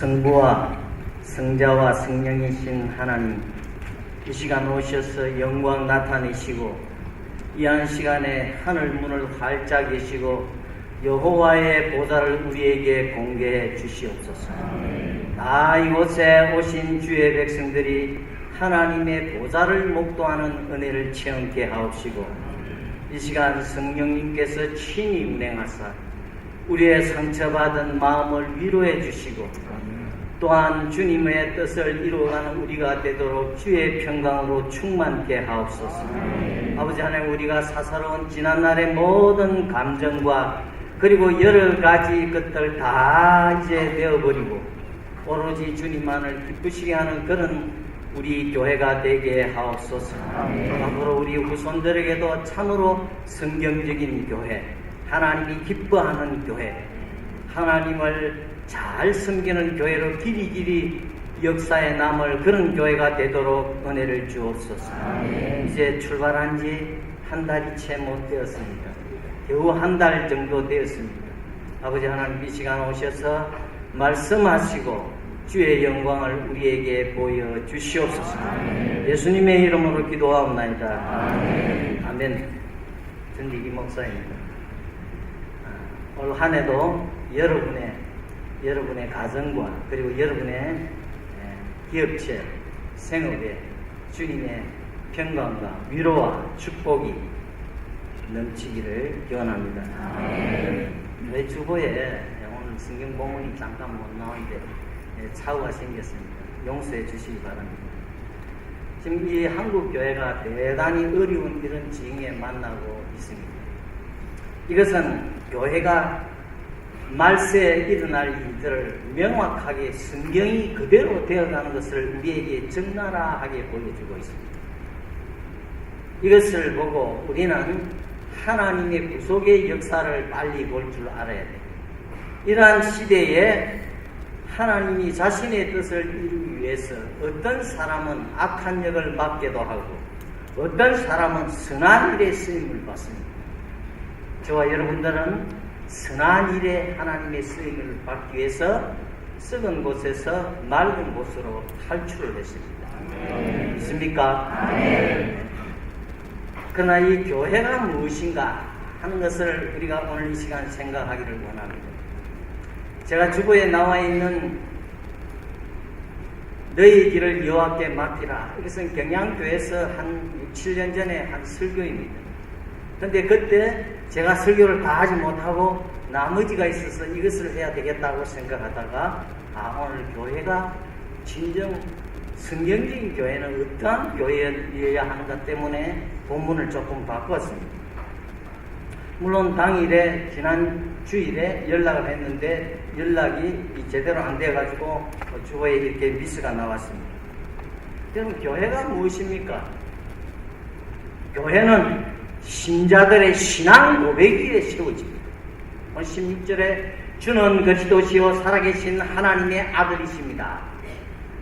성부와 성자와 성령이신 하나님, 이 시간 오셔서 영광 나타내시고 이 한 시간에 하늘 문을 활짝 여시고 여호와의 보좌를 우리에게 공개해 주시옵소서. 이곳에 오신 주의 백성들이 하나님의 보좌를 목도하는 은혜를 체험케 하옵시고, 이 시간 성령님께서 친히 운행하사 우리의 상처받은 마음을 위로해 주시고, 또한 주님의 뜻을 이루어가는 우리가 되도록 주의 평강으로 충만케 하옵소서. 아버지 하나님, 우리가 사사로운 지난날의 모든 감정과 그리고 여러 가지 것들 다 이제 되어버리고 오로지 주님만을 기쁘시게 하는 그런 우리 교회가 되게 하옵소서. 앞으로 우리 후손들에게도 참으로 성경적인 교회, 하나님이 기뻐하는 교회, 하나님을 잘 섬기는 교회로 길이길이 역사에 남을 그런 교회가 되도록 은혜를 주옵소서. 이제 출발한 지 한 달이 채 못 되었습니다. 겨우 한 달 정도 되었습니다. 아버지 하나님, 이 시간 오셔서 말씀하시고 주의 영광을 우리에게 보여주시옵소서. 예수님의 이름으로 기도하옵나이다. 아멘. 전리기 목사입니다. 올 한 해도 여러분의 가정과 그리고 여러분의 기업체, 생업에 주님의 평강과 위로와 축복이 넘치기를 기원합니다. 왜 주보에 오늘 성경 본문이 잠깐 못 나오는데 착오가 생겼습니다. 용서해 주시기 바랍니다. 지금 이 한국 교회가 대단히 어려운 이런 지경에 만나고 있습니다. 이것은 교회가 말세에 일어날 일들을 명확하게 성경이 그대로 되어가는 것을 우리에게 적나라하게 보여주고 있습니다. 이것을 보고 우리는 하나님의 구속의 역사를 빨리 볼 줄 알아야 돼요. 이러한 시대에 하나님이 자신의 뜻을 이루기 위해서 어떤 사람은 악한 역을 맡기도 하고 어떤 사람은 선한 일에 쓰임을 받습니다. 저와 여러분들은 선한 일에 하나님의 쓰임을 받기 위해서 썩은 곳에서 맑은 곳으로 탈출을 했습니다. 있습니까? 그러나 이 교회가 무엇인가 하는 것을 우리가 오늘 이 시간 생각하기를 원합니다. 제가 주보에 나와 있는 너희 길을 여호와께 맡기라, 이것은 경양교회에서 한 6, 7년 전에 한 설교입니다. 그런데 그때 제가 설교를 다 하지 못하고 나머지가 있어서 이것을 해야 되겠다고 생각하다가 오늘 교회가 진정 성경적인 교회는 어떠한 교회여야 하는가 때문에 본문을 조금 바꿨습니다. 물론 당일에 지난 주일에 연락을 했는데 연락이 제대로 안 돼가지고 주보에 이렇게 미스가 나왔습니다. 그럼 교회가 무엇입니까? 교회는 신자들의 신앙 고백 위에 세워집니다. 16절에 주는 그리스도시요 살아계신 하나님의 아들이십니다.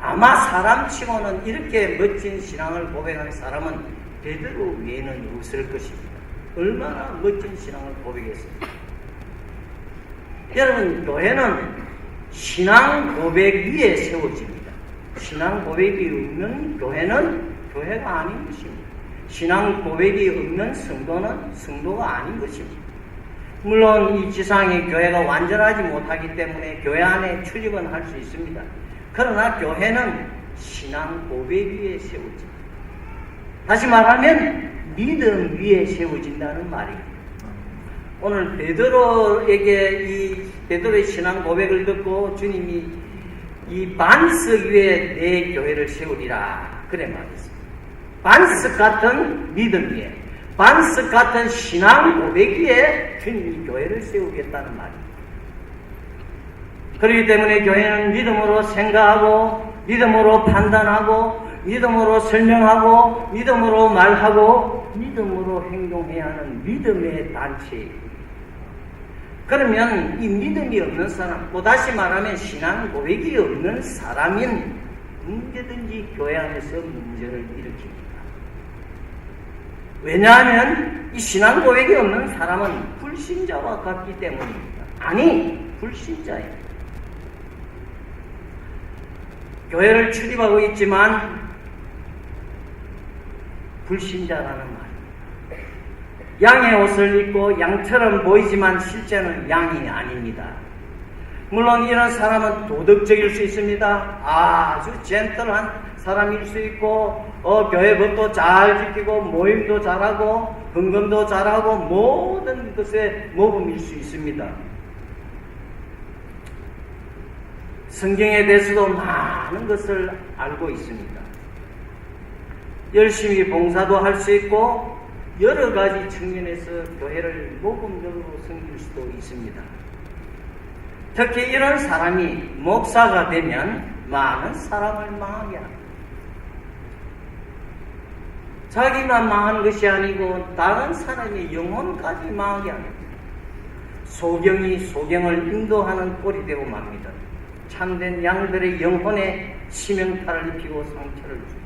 아마 사람치고는 이렇게 멋진 신앙을 고백하는 사람은 베드로 외에는 없을 것입니다. 얼마나 멋진 신앙을 고백했습니까? 여러분, 교회는 신앙 고백 위에 세워집니다. 신앙 고백이 없는 교회는 교회가 아닌 것입니다. 신앙 고백이 없는 성도는 성도가 아닌 것입니다. 물론 이 지상의 교회가 완전하지 못하기 때문에 교회 안에 출입은 할 수 있습니다. 그러나 교회는 신앙 고백 위에 세워집니다. 다시 말하면 믿음 위에 세워진다는 말입니다. 오늘 베드로의 신앙 고백을 듣고 주님이 이 반석 위에 내 교회를 세우리라 그래 말했습니다. 반석 같은 믿음 위에, 반석 같은 신앙 고백 위에 주님이 교회를 세우겠다는 말입니다. 그렇기 때문에 교회는 믿음으로 생각하고 믿음으로 판단하고 믿음으로 설명하고 믿음으로 말하고 믿음으로 행동해야 하는 믿음의 단체입니다. 그러면 이 믿음이 없는 사람, 또 다시 말하면 신앙 고백이 없는 사람인 언제든지 교회 안에서 문제를 일으킵니다. 왜냐하면 이 신앙 고백이 없는 사람은 불신자와 같기 때문입니다. 아니, 불신자입니다. 교회를 출입하고 있지만 불신자라는 말. 양의 옷을 입고 양처럼 보이지만 실제는 양이 아닙니다. 물론 이런 사람은 도덕적일 수 있습니다. 아주 젠틀한 사람일 수 있고 교회 법도 잘 지키고 모임도 잘하고 헌금도 잘하고 모든 것에 모범일 수 있습니다. 성경에 대해서도 많은 것을 알고 있습니다. 열심히 봉사도 할 수 있고 여러 가지 측면에서 교회를 모범적으로 섬길 수도 있습니다. 특히 이런 사람이 목사가 되면 많은 사람을 망하게 합니다. 자기만 망한 것이 아니고 다른 사람의 영혼까지 망하게 합니다. 소경이 소경을 인도하는 꼴이 되고 맙니다. 참된 양들의 영혼에 치명타를 입히고 상처를 줍니다.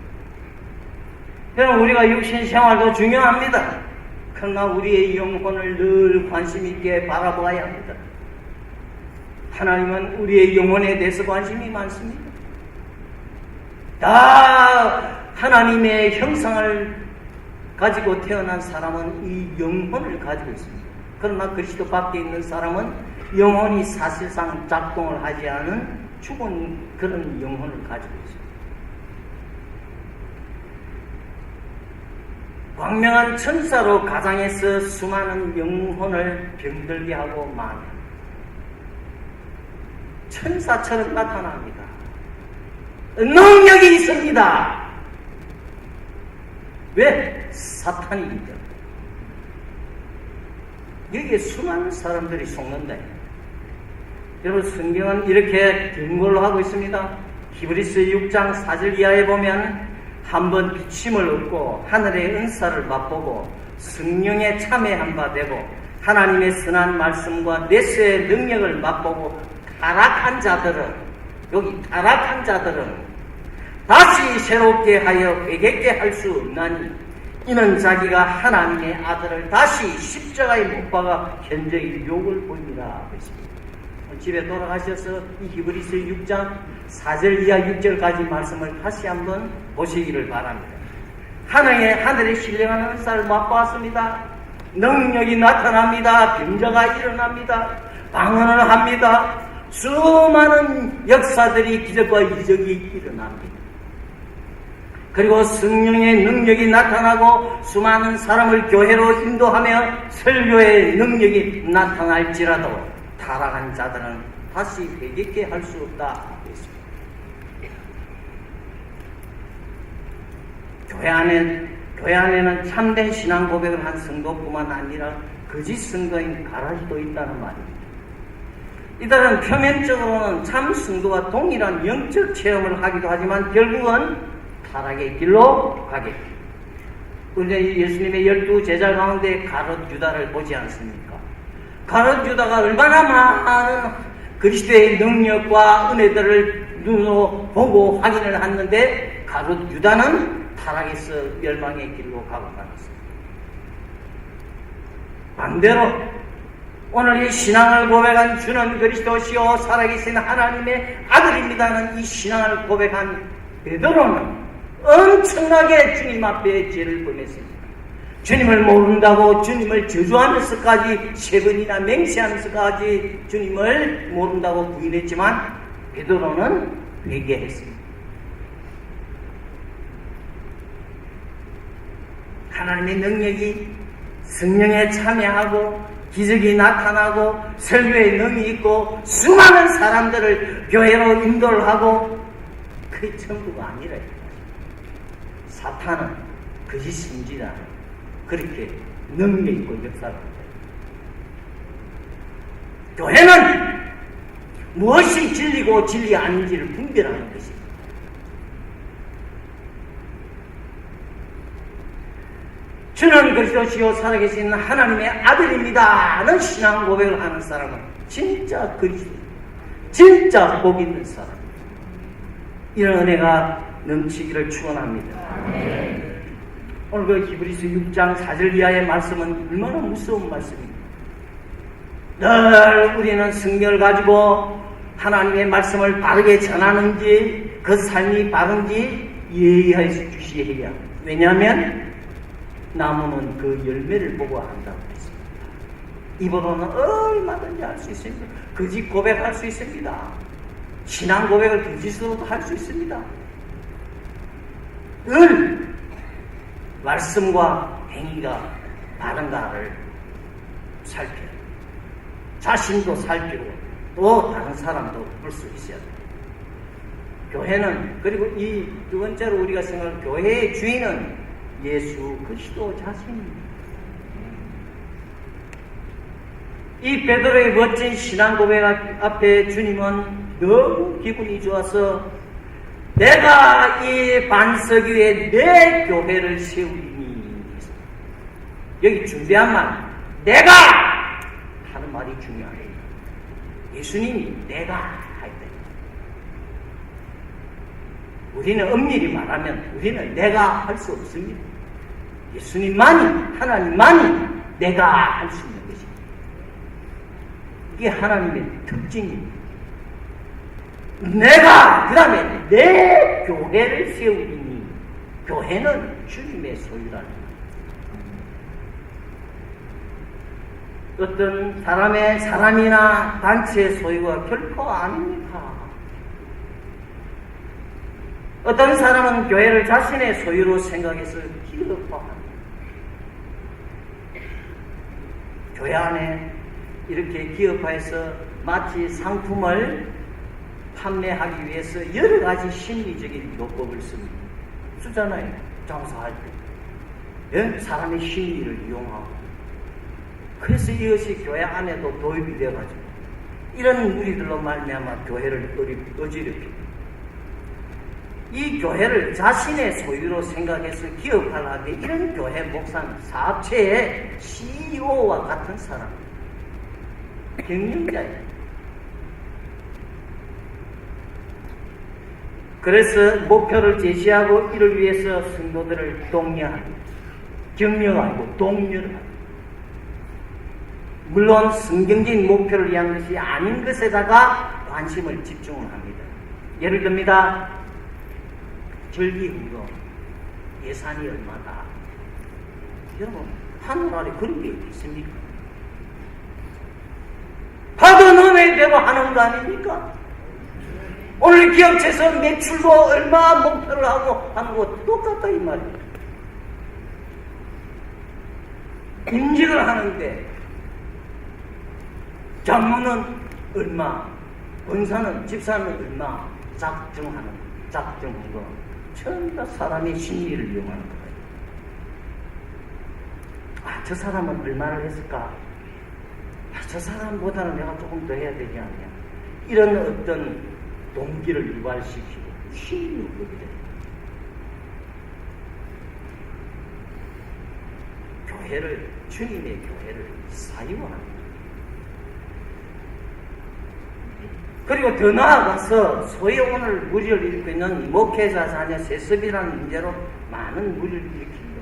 여러분, 우리가 육신 생활도 중요합니다. 그러나 우리의 영혼을 늘 관심 있게 바라봐야 합니다. 하나님은 우리의 영혼에 대해서 관심이 많습니다. 다 하나님의 형상을 가지고 태어난 사람은 이 영혼을 가지고 있습니다. 그러나 그리스도 밖에 있는 사람은 영혼이 사실상 작동을 하지 않은 죽은 그런 영혼을 가지고 있습니다. 광명한 천사로 가장해서 수많은 영혼을 병들게 하고 망합니다. 천사처럼 나타납니다. 능력이 있습니다. 왜? 사탄이기 때문에. 여기에 수많은 사람들이 속는다. 여러분, 성경은 이렇게 경고를 하고 있습니다. 히브리서 6장 4절 이하에 보면 한번 비침을 얻고 하늘의 은사를 맛보고 성령에 참여한 바 되고 하나님의 선한 말씀과 내세의 능력을 맛보고 타락한 자들은, 여기 타락한 자들은 다시 새롭게 하여 회개케 할 수 없나니 이는 자기가 하나님의 아들을 다시 십자가에 못 박아 현저히 욕을 보이라 했습니다. 집에 돌아가셔서 이 히브리서 6장 4절 이하 6절까지 말씀을 다시 한번 보시기를 바랍니다. 하늘의 신령한 은사를 맛보았습니다. 능력이 나타납니다. 병자가 일어납니다. 방언을 합니다. 수많은 역사들이 기적과 이적이 일어납니다. 그리고 성령의 능력이 나타나고 수많은 사람을 교회로 인도하며 설교의 능력이 나타날지라도 타락한 자들은 다시 회개케 할 수 없다. 교회 안에는 참된 신앙 고백을 한 성도뿐만 아니라 거짓 성도인 가라지도 있다는 말입니다. 이들은 표면적으로는 참 성도와 동일한 영적 체험을 하기도 하지만 결국은 타락의 길로 가게 됩니다. 우리 예수님의 12제자 가운데 가롯 유다를 보지 않습니까? 가롯 유다가 얼마나 많은 그리스도의 능력과 은혜들을 눈으로 보고 확인을 했는데 가롯 유다는 타락에서 멸망의 길로 가고 말았습니다. 반대로 오늘 이 신앙을 고백한 주는 그리스도시요 살아계신 하나님의 아들입니다는 이 신앙을 고백한 베드로는 엄청나게 주님 앞에 죄를 범했습니다. 주님을 모른다고 주님을 저주하면서까지 3번이나 맹세하면서까지 주님을 모른다고 부인했지만 베드로는 회개했습니다. 하나님의 능력이 성령에 참여하고 기적이 나타나고 설교의 능이 있고 수많은 사람들을 교회로 인도를 하고 그게 전부가 아니라 사탄은 거짓 신지라 그렇게 능력 있고 역사를 합니다. 교회는 무엇이 진리고 진리 아닌지를 분별하는 것입니다. 주는 그리스도시요 살아계신 하나님의 아들입니다는 신앙 고백을 하는 사람은 진짜 그리스도, 진짜 복 있는 사람. 이런 은혜가 넘치기를 축원합니다. 오늘 그 히브리서 6장 4절 이하의 말씀은 얼마나 무서운 말씀입니다. 늘 우리는 성경을 가지고 하나님의 말씀을 바르게 전하는지 그 삶이 바른지 예의해 주시해야. 왜냐하면 나무는 그 열매를 보고 안다고 했습니다. 입으로는 얼마든지 할 수 있습니다. 거짓 고백할 수 있습니다. 신앙 고백을 거짓으로도 할 수 있습니다. 늘 말씀과 행위가 바른가를 살펴요. 자신도 살피고 또 다른 사람도 볼 수 있어야 돼요. 교회는, 그리고 이 두 번째로 우리가 생각할 교회의 주인은 예수 그리스도 자신입니다. 이 베드로의 멋진 신앙 고백 앞에 주님은 너무 기분이 좋아서 내가 이 반석 위에 내 교회를 세우리니. 여기 준비한 말, 내가 하는 말이 중요해요. 예수님이 내가 할 때, 우리는 엄밀히 말하면 우리는 내가 할 수 없습니다. 예수님만이, 하나님만이 내가 할 수 있는 것입니다. 이게 하나님의 특징입니다. 내가, 그 다음에 내 교회를 세우리니. 교회는 주님의 소유라는 것. 어떤 사람이나 단체의 소유가 결코 아닙니다. 어떤 사람은 교회를 자신의 소유로 생각해서 기업화합니다. 교회 안에 이렇게 기업화해서 마치 상품을 판매하기 위해서 여러 가지 심리적인 요법을 씁니다. 쓰잖아요. 장사할 때. 예? 사람의 심리를 이용하고. 그래서 이것이 교회 안에도 도입이 되어가지고 이런 무리들로 말미암아 교회를 어지럽힙니다. 이 교회를 자신의 소유로 생각해서 기업하려고 이런 교회 목사는 사업체의 CEO와 같은 사람, 경영자예요. 그래서 목표를 제시하고 이를 위해서 성도들을 독려합니다. 격려하고 독려합니다. 물론 성경적인 목표를 위한 것이 아닌 것에다가 관심을 집중을 합니다. 예를 듭니다. 절기후로 예산이 얼마다. 여러분, 하늘 아래 그런 게 있습니까? 받은 은혜대로 하는 거 아닙니까? 오늘 기업체에서 매출도 얼마 목표를 하고 하는 거 똑같다 이 말이에요. 임직을 하는데 장로는 얼마, 권사는, 집사는 얼마 작정하는 거 전부 다 사람의 심리를 이용하는 거예요. 아, 저 사람은 얼마를 했을까? 아, 저 사람보다는 내가 조금 더 해야 되지 않냐? 이런 어떤 동기를 유발시키고 심리욕이 돼요. 교회를, 주님의 교회를 사유합니다. 그리고 더 나아가서 소위 오늘 무리를 일으키고 있는 목회자 자녀 세습이라는 문제로 많은 무리를 일으킵니다.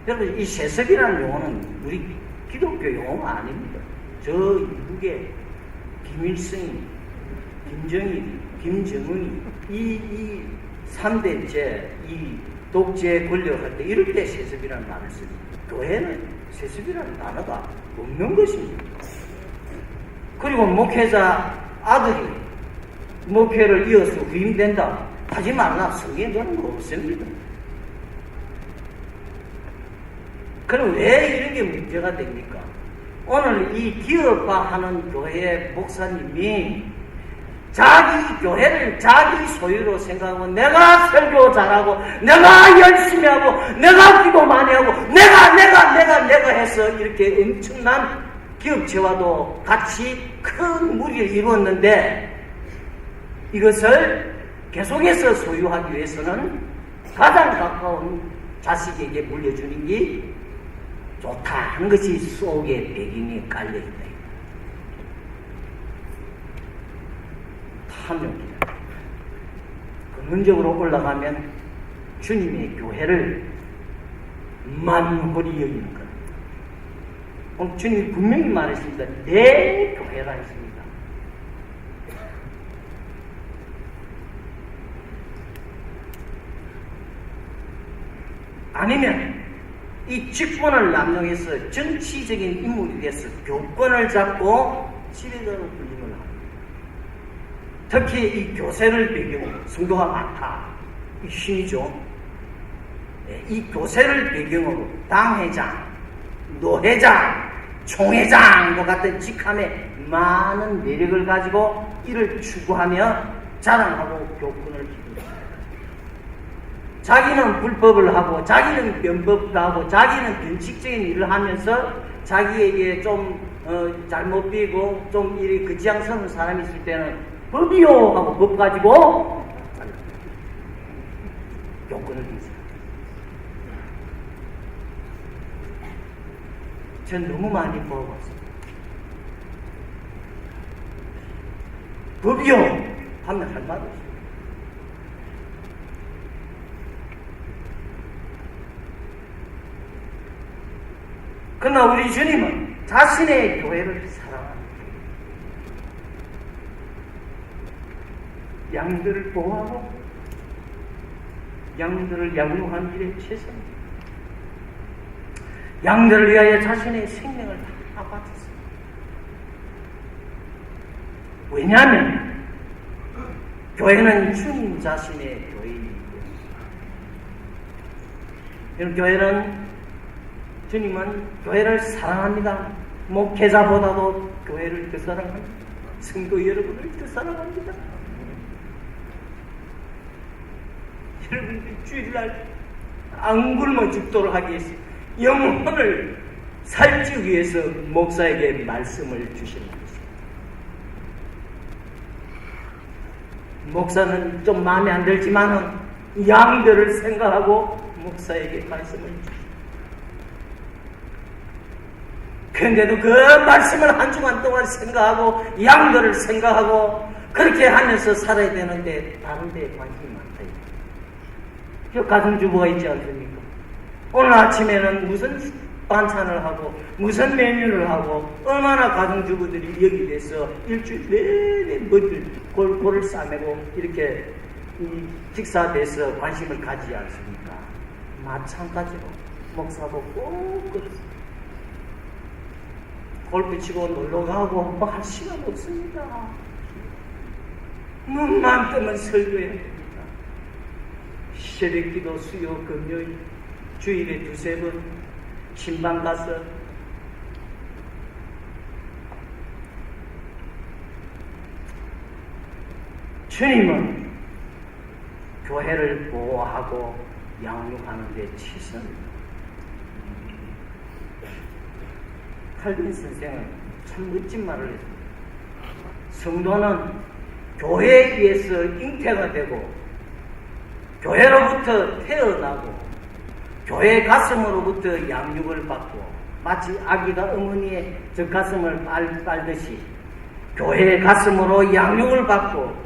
여러분, 이 세습이라는 용어는 우리 기독교 용어가 아닙니다. 저 이북의 김일성이, 김정일이, 김정은이 이 3대째 이 독재 권력할 때 이럴 때 세습이라는 말을 씁니다. 교회는 세습이라는 단어가 없는 것입니다. 그리고 목회자 아들이 목회를 이어서 후임된다 하지 말라. 성경에 그런 거 없습니다. 그럼 왜 이런 게 문제가 됩니까? 오늘 이 기업화하는 교회 목사님이 자기 교회를 자기 소유로 생각하고 내가 설교 잘하고 내가 열심히 하고 내가 기도 많이 하고 내가 해서 이렇게 엄청난 기업체와도 같이 큰 무리를 이루었는데 이것을 계속해서 소유하기 위해서는 가장 가까운 자식에게 물려주는 게 좋다 하는 것이 속의 배경에 깔려있다. 탐욕이다. 근원적으로 올라가면 주님의 교회를 만홀히 여기는 것. 주님이 분명히 말했습니다. 내 교회라 했습니다. 아니면 이 직분을 남용해서 정치적인 인물이 돼서 교권을 잡고 지배자로 불림을 합니다. 특히 이 교세를 배경으로 성도가 많다. 이 힘이죠. 이 교세를 배경으로 당회장, 노회장, 총회장과 같은 직함에 많은 매력을 가지고 이를 추구하며 자랑하고 교권을 기릅니다. 자기는 불법을 하고 자기는 변법도 하고 자기는 변칙적인 일을 하면서 자기에게 좀 잘못 비고 좀 이리 그지양스러운 사람이 있을 때는 법이요 하고 법 가지고 교권을 기릅니다. 전 너무 많이 먹어봤어요. 법이요 하면 할 말 없어요. 그러나 우리 주님은 자신의 교회를 사랑합니다. 양들을 보호하고 양들을 양육하는 일에 최선입니다. 양들을 위하여 자신의 생명을 다 바쳤습니다. 왜냐하면 교회는 주님 자신의 교회이기 때문입니다. 교회는 주님은 교회를 사랑합니다. 목회자보다도 교회를 더 사랑합니다. 성도 여러분을 더 사랑합니다. 여러분들이 주일날 안 굶어 죽도록 하기 위해서 영혼을 살기 위해서 목사에게 말씀을 주시는 것입니다. 목사는 좀 마음에 안 들지만은 양들을 생각하고 목사에게 말씀을 주십니다. 그런데도 그 말씀을 한 주간 동안 생각하고 양들을 생각하고 그렇게 하면서 살아야 되는데 다른 데에 관심이 많다. 저 가정주부가 있지 않습니까? 오늘 아침에는 무슨 반찬을 하고 무슨 메뉴를 하고 얼마나 가정주부들이 여기 돼서 일주일 내내 뭐들 골고를 싸매고 이렇게 식사돼서 관심을 가지지 않습니까? 마찬가지로 목사도 꼭 그렇습니다. 골프 치고 놀러 가고 뭐 할 시간 없습니다. 눈만 뜨면 설교해야 됩니다. 새벽기도 수요 금요일 주일에 2-3번 신방 가서 주님은 교회를 보호하고 양육하는 데 최선입니다. 칼빈 선생은 참 멋진 말을 했습니다. 성도는 교회에 의해서 잉태가 되고 교회로부터 태어나고 교회 가슴으로부터 양육을 받고 마치 아기가 어머니의 저 가슴을 빨듯이 교회의 가슴으로 양육을 받고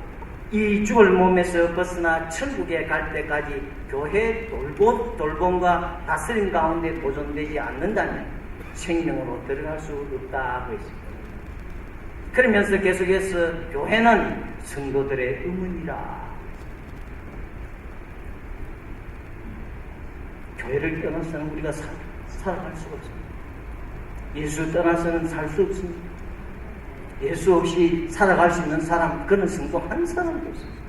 이 죽을 몸에서 벗어나 천국에 갈 때까지 교회 돌봄과 다스림 가운데 보존되지 않는다면 생명으로 들어갈 수 없다고 했습니다. 그러면서 계속해서 교회는 성도들의 의문이라. 교회를 떠나서는 우리가 살아갈 수가 없습니다. 예수 떠나서는 살 수 없습니다. 예수 없이 살아갈 수 있는 사람, 그는 성도 한 사람도 없습니다.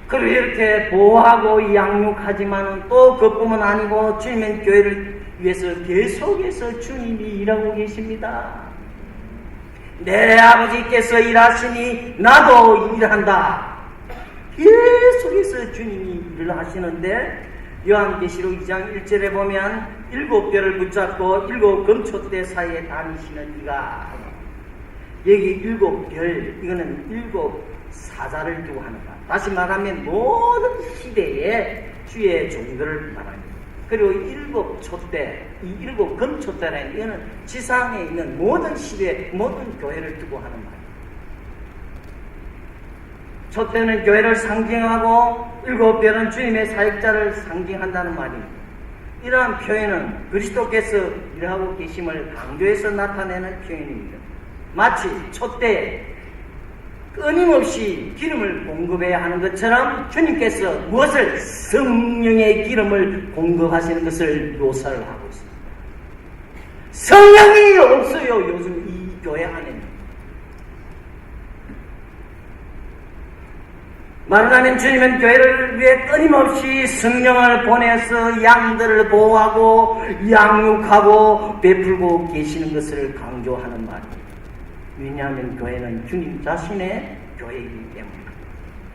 그리고 이렇게 보호하고 양육하지만 또 그뿐만 아니고 주님의 교회를 위해서 계속해서 주님이 일하고 계십니다. 내 아버지께서 일하시니 나도 일한다. 계속해서 주님이 일을 하시는데 요한계시록 2장 1절에 보면 7별을 붙잡고 7 금초대 사이에 다니시는 이가 여기 7별 이거는 7 사자를 두고 하는 것. 다시 말하면 모든 시대에 주의 종들을 말합니다. 그리고 7 촛대, 이 7 금초대라는 이거는 지상에 있는 모든 시대, 모든 교회를 두고 하는 말입니다. 촛대는 교회를 상징하고 7별은 주님의 사역자를 상징한다는 말입니다. 이러한 표현은 그리스도께서 일하고 계심을 강조해서 나타내는 표현입니다. 마치 촛대에 끊임없이 기름을 공급해야 하는 것처럼 주님께서 무엇을? 성령의 기름을 공급하시는 것을 묘사를 하고 있습니다. 성령이 없어요, 요즘 이 교회 안에는. 말하자면 주님은 교회를 위해 끊임없이 성령을 보내서 양들을 보호하고 양육하고 베풀고 계시는 것을 강조하는 말입니다. 왜냐하면 교회는 주님 자신의 교회이기 때문입니다.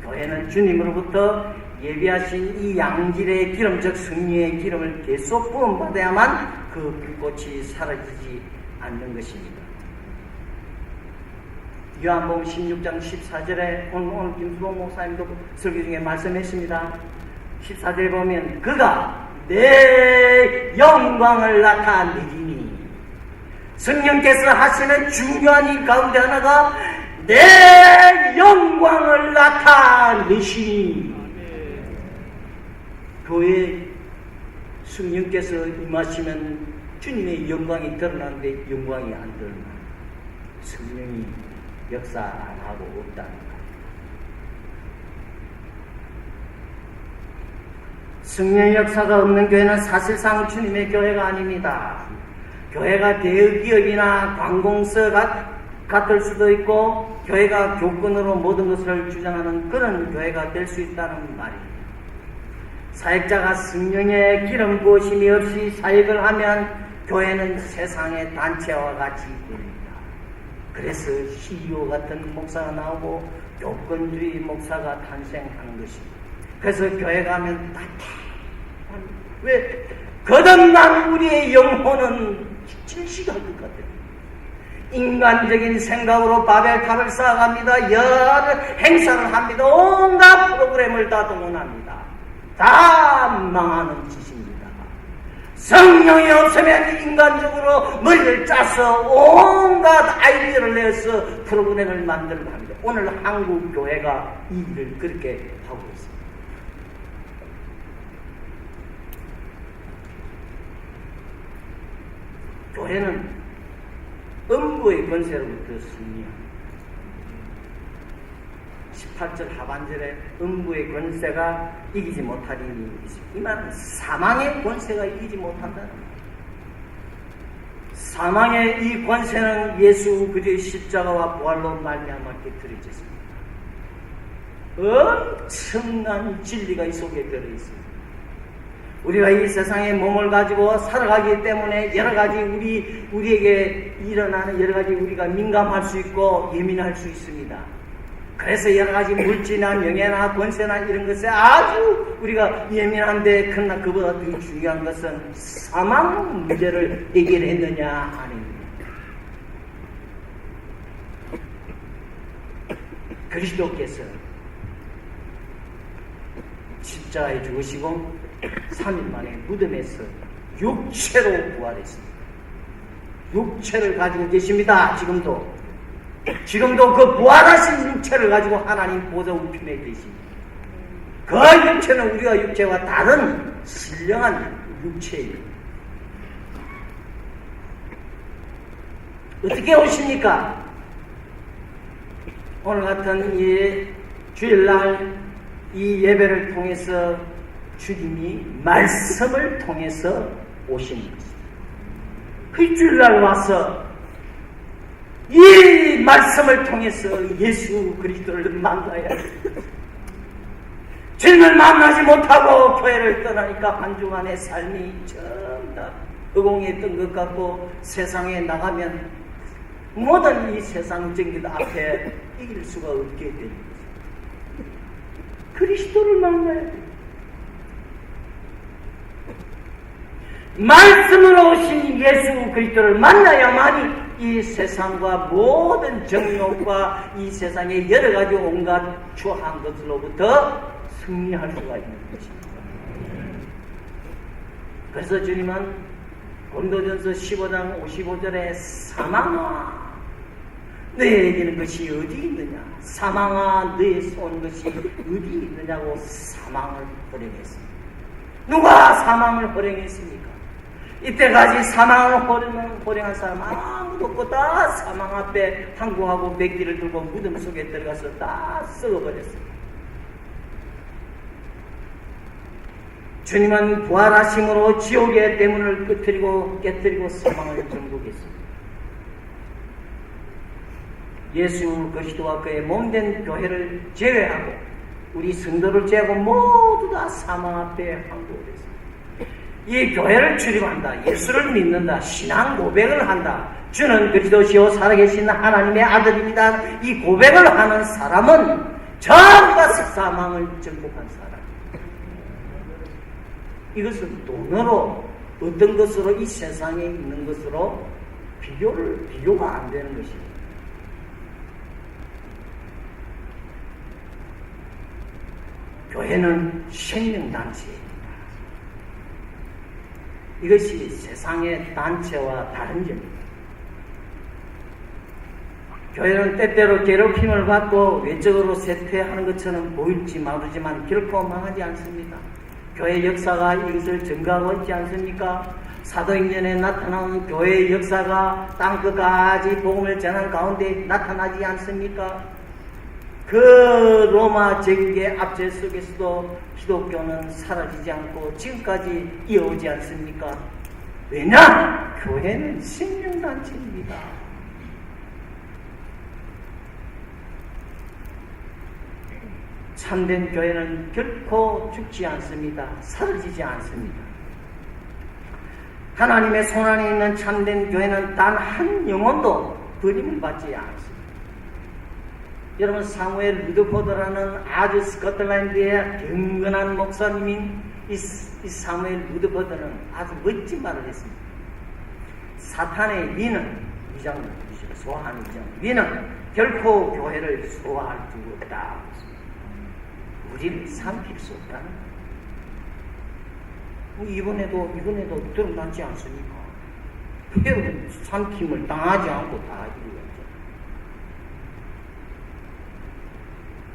교회는 주님으로부터 예비하신 이 양질의 기름, 즉 성령의 기름을 계속 부음받아야만 그 불꽃이 사라지지 않는 것입니다. 요한복음 16장 14절에 오늘 김수봉 목사님도 설교 중에 말씀했습니다. 14절에 보면 그가 내 영광을 나타내리니, 성령께서 하시는 중요한 일 가운데 하나가 내 영광을 나타내시니, 교회에 성령께서 임하시면 주님의 영광이 드러나는데 영광이 안 드러나. 성령이 역사 안 하고 없다는 거예요. 성령의 역사가 없는 교회는 사실상 주님의 교회가 아닙니다. 교회가 대기업이나 관공서 같을 수도 있고 교회가 교권으로 모든 것을 주장하는 그런 교회가 될 수 있다는 말입니다. 사역자가 성령의 기름 부으심이 없이 사역을 하면 교회는 세상의 단체와 같이 됩니다. 그래서 CEO 같은 목사가 나오고 교권주의 목사가 탄생하는 것입니다. 그래서 교회 가면 따뜻한, 왜? 거듭난 우리의 영혼은 질식할 것 같아요. 인간적인 생각으로 바벨탑을 쌓아갑니다. 여러 행사를 합니다. 온갖 프로그램을 다 동원합니다. 다 망하는 짓입니다. 성령이 없으면 인간적으로 머리를 짜서 온갖 아이디어를 내서 프로그램을 만들고 합니다. 오늘 한국 교회가 이 일을 그렇게 하고 있습니다. 교회는 음부의 권세로부터 승리합니다. 18절 하반절에 음부의 권세가 이기지 못하리니 있습니다. 이 말은 사망의 권세가 이기지 못한다는 거예요. 사망의 이 권세는 예수 그리스도의 십자가와 부활로 말미암아 깨트려졌습니다. 엄청난 진리가 이 속에 들어있습니다. 우리가 이 세상에 몸을 가지고 살아가기 때문에 여러 가지 우리에게 일어나는 여러 가지 우리가 민감할 수 있고 예민할 수 있습니다. 그래서 여러 가지 물질이나 명예나 권세나 이런 것에 아주 우리가 예민한데, 그러나 그보다 더 중요한 것은 사망 문제를 해결했느냐 아닙니다. 그리스도께서 십자가에 죽으시고 3일 만에 무덤에서 육체로 부활했습니다. 육체를 가지고 계십니다. 지금도 그 부활하신 육체를 가지고 하나님 보좌 우편에 계십니다. 그 육체는 우리가 육체와 다른 신령한 육체예요. 어떻게 오십니까? 오늘 같은 이 주일날 이 예배를 통해서 주님이 말씀을 통해서 오시는 것입니다. 그 주일날 와서 이 말씀을 통해서 예수 그리스도를 만나야 합니다. 주님을 만나지 못하고 교회를 떠나니까 한중안의 삶이 전부 다 허공했던 것 같고, 세상에 나가면 모든 이 세상적인 앞에 이길 수가 없게 됩니다. 그리스도를 만나야 돼요. 말씀으로 오신 예수 그리스도를 만나야만이 이 세상과 모든 정욕과 이 세상의 여러 가지 온갖 추한 것으로부터 승리할 수가 있는 것입니다. 그래서 주님은 고린도전서 15장 55절에 사망아 너에게는 것이 어디 있느냐, 사망아 너의 쏜 것이 어디 있느냐고 사망을 호령했습니다. 누가 사망을 호령했습니까? 이때까지 사망을 호령한 사람 아무도 없고 다 사망 앞에 항구하고 맥기를 들고 무덤 속에 들어가서 다 썩어버렸습니다. 주님은 부활하심으로 지옥의 대문을 깨뜨리고 사망을 정복했습니다. 예수 그리스도와 그의 몸된 교회를 제외하고 우리 성도를 제외하고 모두 다 사망 앞에 항구됐습니다. 이 교회를 출입한다, 예수를 믿는다, 신앙 고백을 한다, 주는 그리스도시요 살아계신 하나님의 아들입니다, 이 고백을 하는 사람은 전부 다 사망을 정복한 사람. 이것은 돈으로 어떤 것으로 이 세상에 있는 것으로 비교가 안 되는 것입니다. 교회는 생명단체입니다. 이것이 세상의 단체와 다른 점입니다. 교회는 때때로 괴롭힘을 받고 외적으로 쇠퇴하는 것처럼 보일지 모르지만 결코 망하지 않습니다. 교회 역사가 이것을 증거하고 있지 않습니까? 사도행전에 나타나는 교회의 역사가 땅끝까지 복음을 전한 가운데 나타나지 않습니까? 그 로마 제국의 압제 속에서도 기독교는 사라지지 않고 지금까지 이어오지 않습니까? 왜냐? 교회는 생명단체입니다. 참된 교회는 결코 죽지 않습니다. 사라지지 않습니다. 하나님의 손안에 있는 참된 교회는 단 한 영혼도 버림을 받지 않습니다. 여러분, 사무엘 루드포드라는 아주 스코틀랜드의 경건한 목사님인 이 사무엘 루드포드는 아주 멋진 말을 했습니다. 사탄의 위는 위장을 소화하는 위장, 위는 결코 교회를 소화할 수 없다. 우리를 삼킬 수 없다는 거예요. 이번에도 드러나지 않습니까? 여러분, 삼킴을 당하지 않고 다 이루었죠.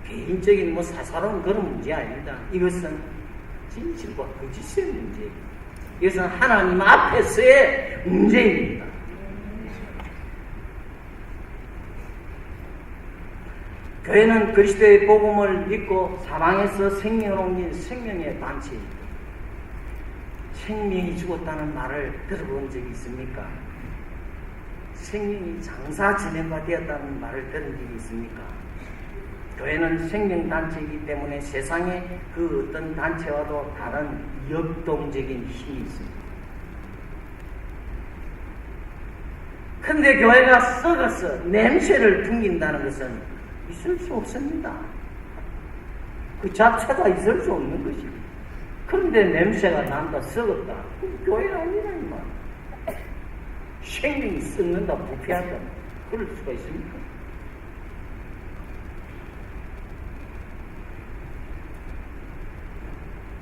개인적인 사사로운 그런 문제 아닙니다. 이것은 진실과 거짓의 문제입니다. 이것은 하나님 앞에서의 문제입니다. 교회는 그리스도의 복음을 믿고 사망에서 생명을 옮긴 생명의 단체입니다. 생명이 죽었다는 말을 들어본 적이 있습니까? 생명이 장사 진행가 되었다는 말을 들은 적이 있습니까? 교회는 생명단체이기 때문에 세상의 그 어떤 단체와도 다른 역동적인 힘이 있습니다. 근데 교회가 썩어서 냄새를 풍긴다는 것은 있을 수 없습니다. 그 자체가 있을 수 없는 것입니다. 그런데 냄새가 난다, 썩었다. 그럼 교회 아니라 이 말. 생명이 썩는다, 부패한다. 그럴 수가 있습니까?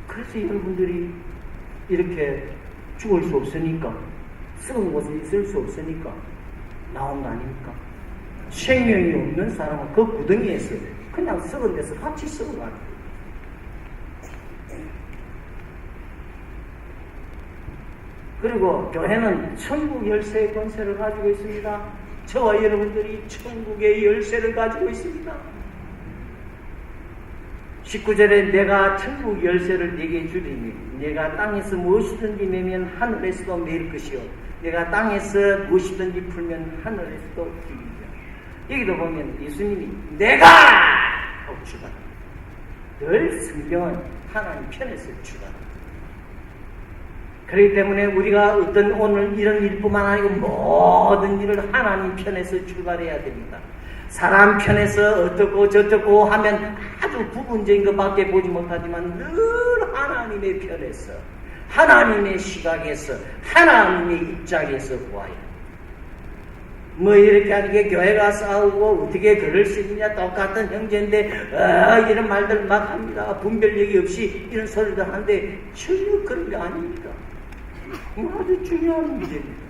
그래서 여러분들이 이렇게 죽을 수 없으니까, 썩은 곳에 있을 수 없으니까 나온 거 아닙니까? 생명이 없는 사람은 그 구덩이에서 그냥 썩은 데서 같이 썩어가는 거예요. 그리고 교회는 천국 열쇠의 권세를 가지고 있습니다. 저와 여러분들이 천국의 열쇠를 가지고 있습니다. 19절에 내가 천국 열쇠를 네게 주리니 내가 땅에서 무엇이든지 매면 하늘에서도 매일 것이요 내가 땅에서 무엇이든지 풀면 하늘에서도 풀리리라. 여기도 보면 예수님이 내가 하고 출발합니다. 늘 성경은 하나님 편에서 출발합니다. 그렇기 때문에 우리가 어떤 오늘 이런 일뿐만 아니고 모든 일을 하나님 편에서 출발해야 됩니다. 사람 편에서 어떻고 저떻고 하면 아주 부분적인 것밖에 보지 못하지만 늘 하나님의 편에서, 하나님의 시각에서, 하나님의 입장에서 보아야 합니다. 뭐 이렇게 하는 게 교회가 싸우고 어떻게 그럴 수 있느냐, 똑같은 형제인데 이런 말들 막 합니다. 분별력이 없이 이런 소리도 하는데 전혀 그런 게 아닙니다. 아주 중요한 문제입니다.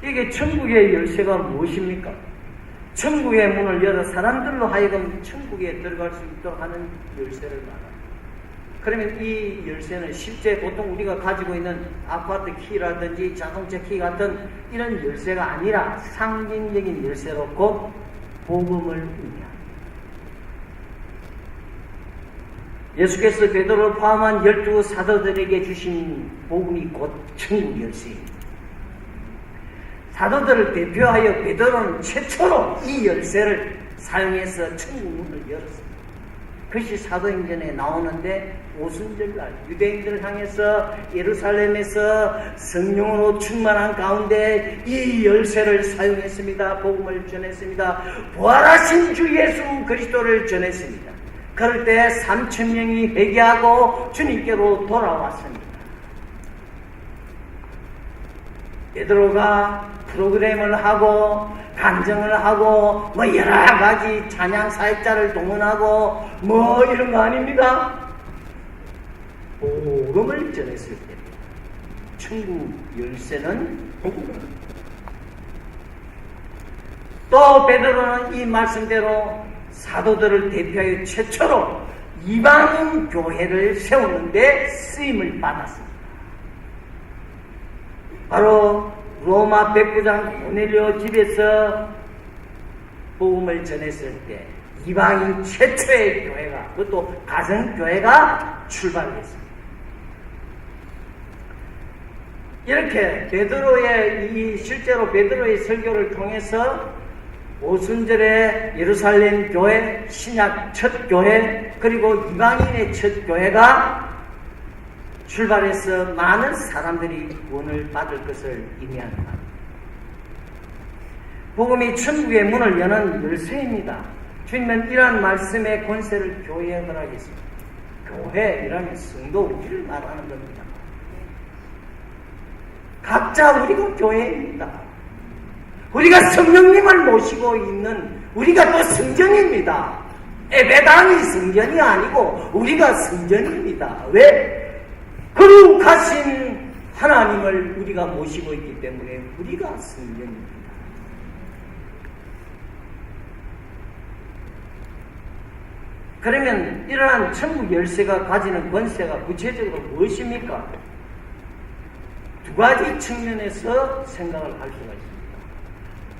이게 천국의 열쇠가 무엇입니까? 천국의 문을 열어 사람들로 하여금 천국에 들어갈 수 있도록 하는 열쇠를 말합니다. 그러면 이 열쇠는 실제 보통 우리가 가지고 있는 아파트 키라든지 자동차 키 같은 이런 열쇠가 아니라 상징적인 열쇠로 곧 복음을 의미합니다. 예수께서 베드로를 포함한 12 사도들에게 주신 복음이 곧 천국 열쇠입니다. 사도들을 대표하여 베드로는 최초로 이 열쇠를 사용해서 천국 문을 열었습니다. 그것이 사도행전에 나오는데 오순절날 유대인들을 향해서 예루살렘에서 성령으로 충만한 가운데 이 열쇠를 사용했습니다. 복음을 전했습니다. 부활하신 주 예수 그리스도를 전했습니다. 그럴 때 3,000명이 회개하고 주님께로 돌아왔습니다. 베드로가 프로그램을 하고 간증을 하고 뭐 여러 가지 찬양 사역자를 동원하고 뭐 이런 거 아닙니다. 복음을 전했을 때 천국 열쇠는 복음입니다. 또 베드로는 이 말씀대로 사도들을 대표하여 최초로 이방인 교회를 세우는데 쓰임을 받았습니다. 바로 로마 백부장 고넬료 집에서 복음을 전했을 때 이방인 최초의 교회가, 그것도 가정교회가 출발했습니다. 이렇게 베드로의 실제로 베드로의 설교를 통해서 오순절에 예루살렘 교회, 신약 첫 교회, 그리고 이방인의 첫 교회가 출발해서 많은 사람들이 구원을 받을 것을 의미하는 말. 복음이 천국의 문을 여는 열쇠입니다. 주님은 이러한 말씀의 권세를 교회에 허락했습니다. 교회이라면 성도 우리를 말하는 겁니다. 각자 우리가 교회입니다. 우리가 성령님을 모시고 있는 우리가 또 성전입니다. 예배당이 성전이 아니고 우리가 성전입니다. 왜? 거룩하신 하나님을 우리가 모시고 있기 때문에 우리가 성전입니다. 그러면 이러한 천국 열쇠가 가지는 권세가 구체적으로 무엇입니까? 두 가지 측면에서 생각을 할 수가 있습니다.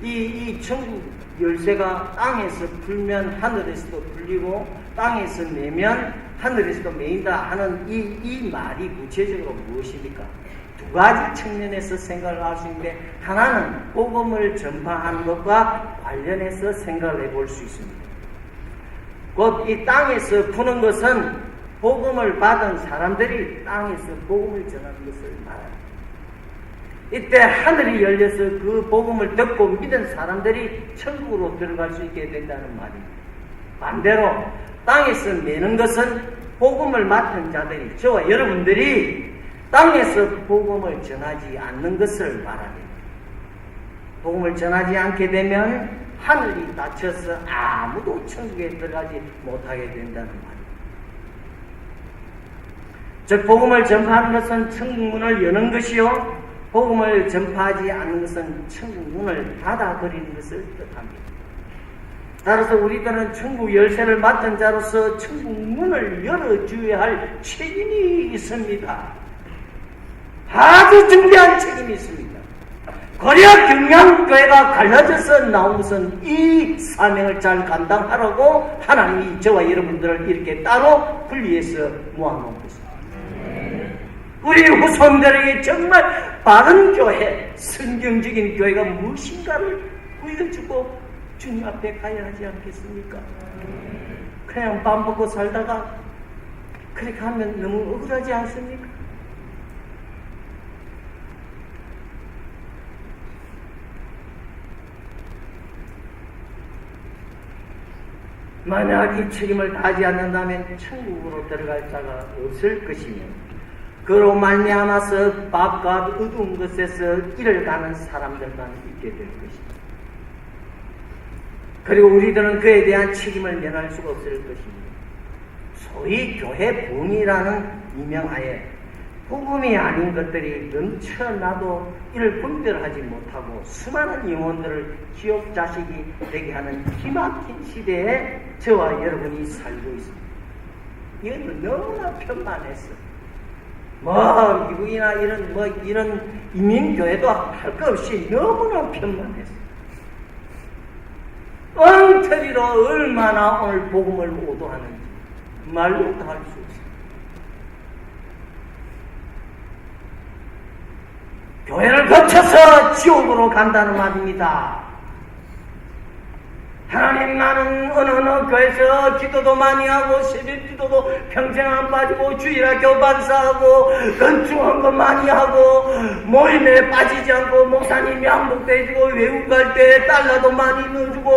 이 천국 열쇠가 땅에서 불면 하늘에서도 불리고 땅에서 매면 하늘에서도 매인다 하는 이 말이 구체적으로 무엇입니까? 두 가지 측면에서 생각을 할 수 있는데, 하나는 복음을 전파하는 것과 관련해서 생각을 해볼 수 있습니다. 곧 이 땅에서 푸는 것은 복음을 받은 사람들이 땅에서 복음을 전하는 것을 말합니다. 이때 하늘이 열려서 그 복음을 듣고 믿은 사람들이 천국으로 들어갈 수 있게 된다는 말입니다. 반대로 땅에서 매는 것은 복음을 맡은 자들이, 저와 여러분들이 땅에서 복음을 전하지 않는 것을 말합니다. 복음을 전하지 않게 되면 하늘이 닫혀서 아무도 천국에 들어가지 못하게 된다는 말입니다. 즉 복음을 전파하는 것은 천국 문을 여는 것이요, 복음을 전파하지 않는 것은 천국 문을 닫아버리는 것을 뜻합니다. 따라서 우리들은 천국 열쇠를 맡은 자로서 천국 문을 열어줘야 할 책임이 있습니다. 아주 중대한 책임이 있습니다. 고려 경양교회가 갈라져서 나온 것은 이 사명을 잘 감당하라고 하나님이 저와 여러분들을 이렇게 따로 분리해서 모아놓은 것입니다. 우리 후손들에게 정말 바른 교회, 성경적인 교회가 무엇인가를 보여주고 주님 앞에 가야 하지 않겠습니까? 그냥 밥 먹고 살다가 그렇게 하면 너무 억울하지 않습니까? 만약 이 책임을 다하지 않는다면 천국으로 들어갈 자가 없을 것이며, 그로 말미암아서 밥과 어두운 것에서 이를 가는 사람들만 있게 될 것입니다. 그리고 우리들은 그에 대한 책임을 면할 수가 없을 것입니다. 소위 교회 부흥이라는 이명하에 복음이 아닌 것들이 넘쳐나도 이를 분별하지 못하고 수많은 영혼들을 기업 자식이 되게 하는 기막힌 시대에 저와 여러분이 살고 있습니다. 이건 너무나 편만했어. 미국이나 이런 이민교회도 할 것 없이 너무나 편만했어. 엉터리로 얼마나 오늘 복음을 오도하는지 말로도 할 수 없어. 교회를 거쳐서 지옥으로 간다는 말입니다. 하나님, 나는 어느 교회에서 기도도 많이 하고 새벽 기도도 평생 안 빠지고 주일학교 반사하고 건축한 거 많이 하고 모임에 빠지지 않고 목사님이 양복도 해주고 외국 갈 때 달러도 많이 넣어주고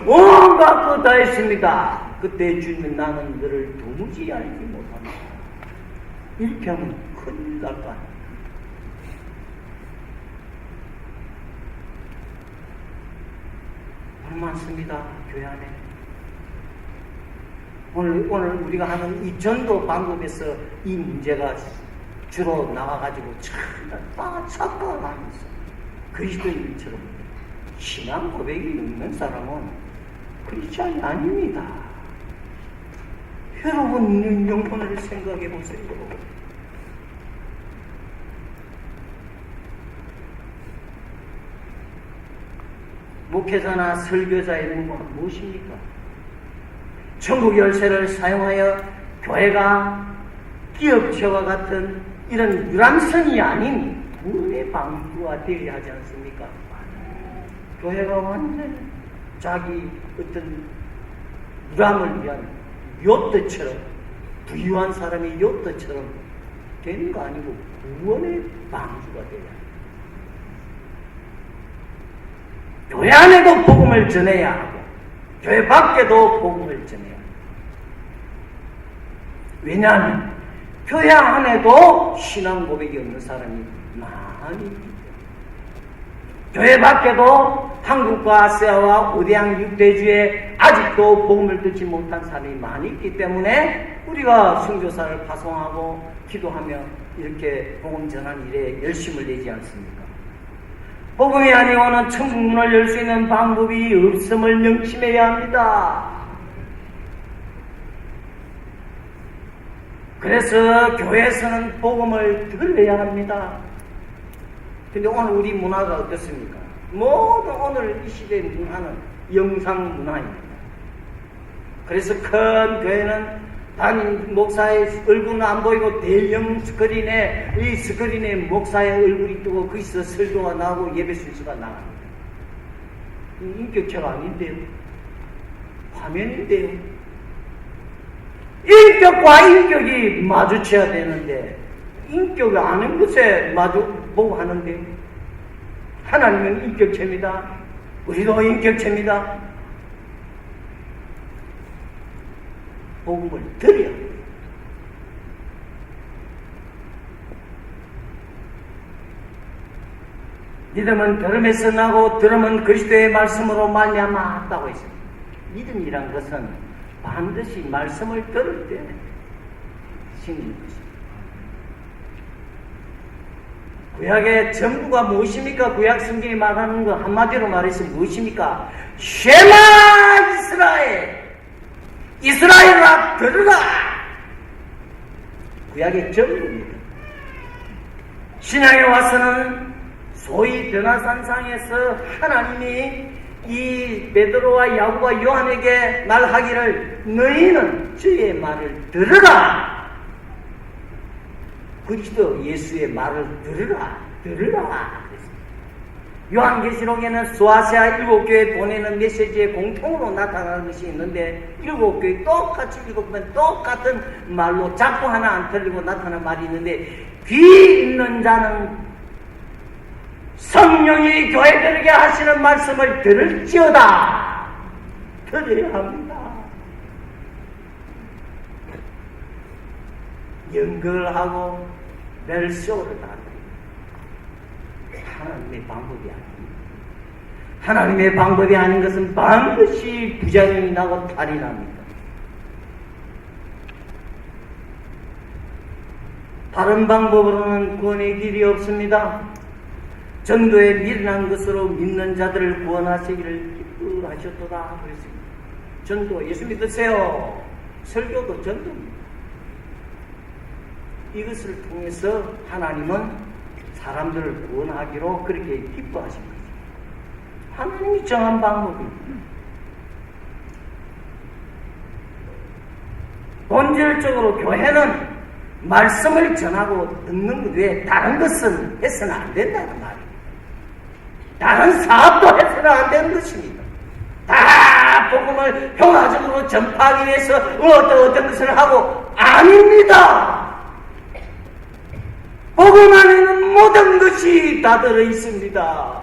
온갖 거 다 했습니다. 그때 주님, 나는 너를 도무지 알지 못합니다. 이렇게 하면 큰일 날 거 아니에요. 많습니다. 교회 안에. 오늘 우리가 하는 이 전도 방법에서 이 문제가 주로 나와가지고 다 착각을 하고 있어요. 그리스도인처럼 신앙 고백이 없는 사람은 크리스찬이 아닙니다. 여러분 영혼을 생각해 보세요. 목회자나 설교자의 임무가 무엇입니까? 천국 열쇠를 사용하여 교회가 기업체와 같은 이런 유람선이 아닌 구원의 방주가 되어야 하지 않습니까? 교회가 완전히 자기 어떤 유람을 위한 요트처럼, 부유한 사람의 요트처럼 되는 거 아니고 구원의 방주가 되어야 합니다. 교회 안에도 복음을 전해야 하고 교회 밖에도 복음을 전해야 합니다. 왜냐하면 교회 안에도 신앙 고백이 없는 사람이 많이 있기 때문에, 교회 밖에도 한국과 아시아와 우대양 육대주에 아직도 복음을 듣지 못한 사람이 많이 있기 때문에 우리가 선교사를 파송하고 기도하며 이렇게 복음 전하는 일에 열심을 내지 않습니까? 복음이 아니고는 천국 문을 열 수 있는 방법이 없음을 명심해야 합니다. 그래서 교회에서는 복음을 들어야 합니다. 근데 오늘 우리 문화가 어떻습니까? 모든 오늘 이 시대의 문화는 영상 문화입니다. 그래서 큰 교회는 단 목사의 얼굴은 안 보이고 대형 스크린에, 이 스크린에 목사의 얼굴이 뜨고 거기서 설교가 나오고 예배 순서가 나갑니다. 인격체가 아닌데요. 화면인데요. 인격과 인격이 마주쳐야 되는데 인격이 아닌 것에 보고 하는데요. 하나님은 인격체입니다. 우리도 인격체입니다. 복음을 들어야 합니다. 믿음은 들음에서 나고 들음은 그리스도의 말씀으로 말미암았다고 했습니다. 믿음이란 것은 반드시 말씀을 들을 때 생기는 것입니다. 구약의 전부가 무엇입니까? 구약 성경이 말하는 거 한마디로 말해서 무엇입니까? 쉐마 이스라엘! 이스라엘아 들으라! 구약의 전부입니다. 신약에 와서는 소위 변화산상에서 하나님이 이 베드로와 야고보와 요한에게 말하기를 너희는 주의 말을 들으라. 그리스도 예수의 말을 들으라. 요한계시록에는 소아시아 7교회에 보내는 메시지에 공통으로 나타나는 것이 있는데 7교회 똑같이 읽으면 똑같은 말로 자꾸 하나 안 틀리고 나타나는 말이 있는데 귀 있는 자는 성령이 교회들에게 하시는 말씀을 들을지어다. 들어야 합니다. 연극을 하고 멜쇼를 다 하나님의 방법이 아닙니다. 하나님의 방법이 아닌 것은 반드시 부작용이 나고 탈이 납니다. 다른 방법으로는 구원의 길이 없습니다. 전도에 미련한 것으로 믿는 자들을 구원하시기를 기뻐하셨도다 그랬습니다. 전도 예수 믿으세요. 설교도 전도입니다. 이것을 통해서 하나님은 사람들을 구원하기로 그렇게 기뻐하신 거죠. 하나님이 정한 방법입니다. 본질적으로 교회는 말씀을 전하고 듣는 것 외에 다른 것은 해서는 안 된다는 말입니다. 다른 사업도 해서는 안 되는 것입니다. 다 복음을 효과적으로 전파하기 위해서 어떤 것을 하고 아닙니다. 복음 안에는 모든 것이 다 들어있습니다.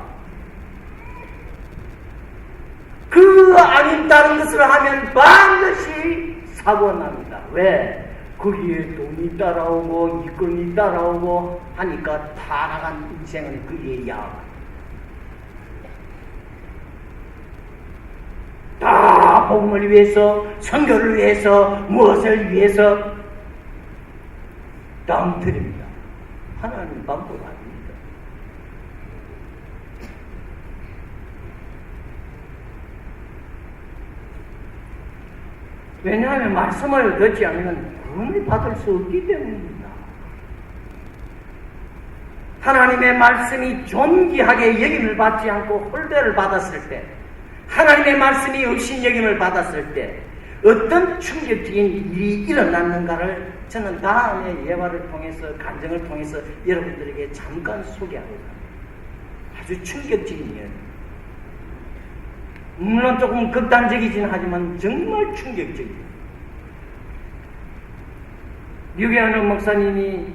그 아닌 다른 것을 하면 반드시 사고가 납니다. 왜? 거기에 돈이 따라오고 이권이 따라오고 하니까 타락한 인생은 그게 약. 다 복음을 위해서, 선교를 위해서, 무엇을 위해서 다음드립니다. 하나님 방법 아닙니다. 왜냐하면 말씀을 듣지 않으면 구원을 받을 수 없기 때문입니다. 하나님의 말씀이 존귀하게 여김을 받지 않고 홀대를 받았을 때, 하나님의 말씀이 없인 여김을 받았을 때 어떤 충격적인 일이 일어났는가를 저는 다음에 예화를 통해서, 간증을 통해서 여러분들에게 잠깐 소개하고자 합니다. 아주 충격적인 이야기. 물론 조금 극단적이긴 하지만 정말 충격적이에요. 미국에 어느 목사님이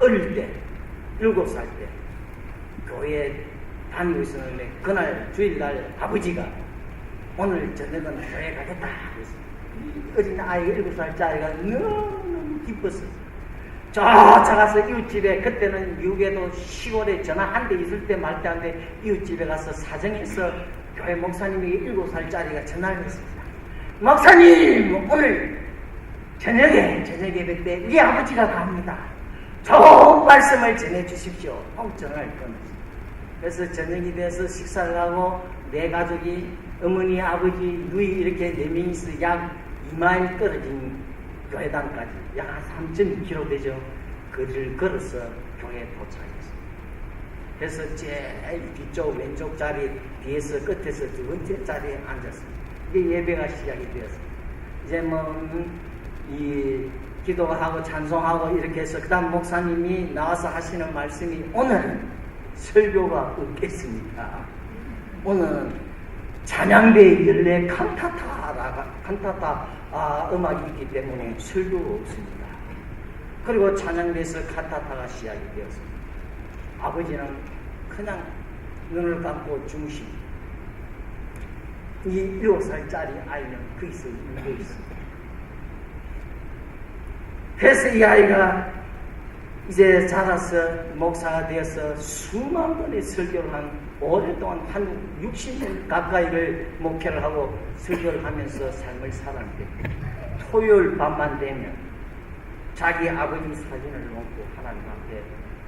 어릴 때, 7살 때 교회에 다니고 있었는데 그날 주일날 아버지가 오늘 저녁은 교회 가겠다 그랬어요. 이 어린 아이 7살짜리가 너무 기뻤어요. 쫓아가서 이웃집에, 그때는 미국에도 시골에 전화 한 대 있을 때 말 때 한데 이웃집에 가서 사정해서 교회 목사님이 7살짜리가 전화를 했습니다. 목사님, 오늘 저녁에 뵐 때 우리 아버지가 갑니다. 좋은 말씀을 전해주십시오. 전화를 끊었어요. 그래서 저녁이 돼서 식사를 하고 내 가족이 어머니, 아버지, 누이 이렇게 4명이서 약 2마일 떨어진 교회당까지 약 한 3.2km 되죠. 거리를 걸어서 교회에 도착했어요. 그래서 제일 뒤쪽 왼쪽 자리 뒤에서 끝에서 2번째 자리에 앉았습니다. 이게 예배가 시작이 되었습니다. 이제 이 기도하고 찬송하고 이렇게 해서 그 다음 목사님이 나와서 하시는 말씀이 오늘은 설교가 없겠습니다. 오늘은 찬양대의 연례 칸타타 음악이 있기 때문에 설교가 없습니다. 그리고 찬양대에서 칸타타가 시작이 되었습니다. 아버지는 그냥 눈을 감고 주무십니다. 이 7살짜리 아이는 거기서 울고 있습니다. 그래서 이 아이가 이제 자라서 목사가 되어서 수만 번의 설교를 한 오랫동안 한 60년 가까이를 목회를 하고 설교를 하면서 삶을 살았는데 토요일 밤만 되면 자기 아버지 사진을 놓고 하나님 앞에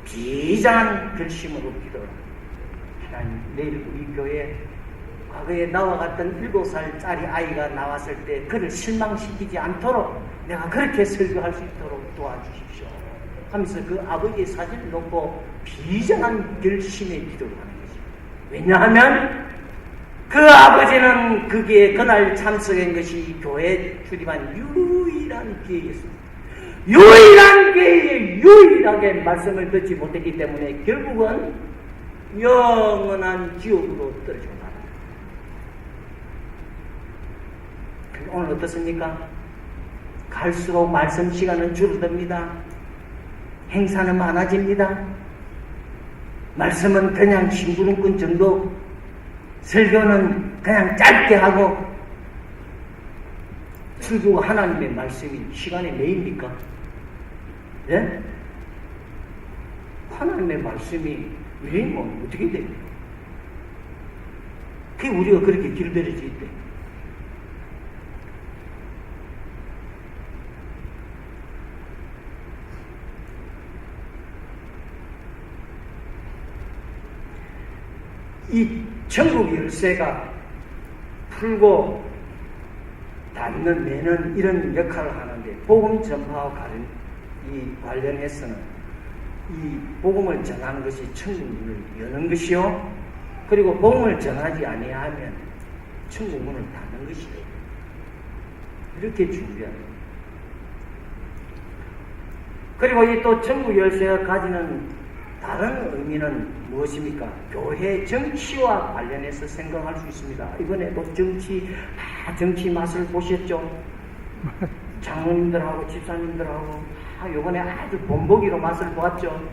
비장한 결심으로 기도를 합니다. 하나님, 내일 우리 교회에 과거에 나와 갔던 7살짜리 아이가 나왔을 때 그를 실망시키지 않도록 내가 그렇게 설교할 수 있도록 도와주십시오 하면서 그 아버지의 사진을 놓고 비장한 결심의 기도를 하는 것입니다. 왜냐하면 그 아버지는 거기에 그날 참석한 것이 교회에 출입한 유일한 기회였습니다. 유일한 기회에 유일하게 말씀을 듣지 못했기 때문에 결국은 영원한 지옥으로 떨어져 나갑니다. 오늘 어떻습니까? 갈수록 말씀 시간은 줄어듭니다. 행사는 많아집니다. 말씀은 그냥 심부름꾼 정도, 설교는 그냥 짧게 하고, 출구가 하나님의 말씀이 시간의 매입니까? 예? 하나님의 말씀이 매이면 어떻게 됩니까? 그게 우리가 그렇게 길들여질 때. 이 천국 열쇠가 풀고 닫는 매는 이런 역할을 하는데, 복음 전파와 관련해서는 이 복음을 전하는 것이 천국 문을 여는 것이요, 그리고 복음을 전하지 아니하면 천국 문을 닫는 것이요, 이렇게 준비합니다. 그리고 이 또 천국 열쇠가 가지는 다른 의미는 무엇입니까? 교회 정치와 관련해서 생각할 수 있습니다. 이번에도 정치 맛을 보셨죠? 장로님들하고 집사님들하고 이번에 아주 본보기로 맛을 보았죠.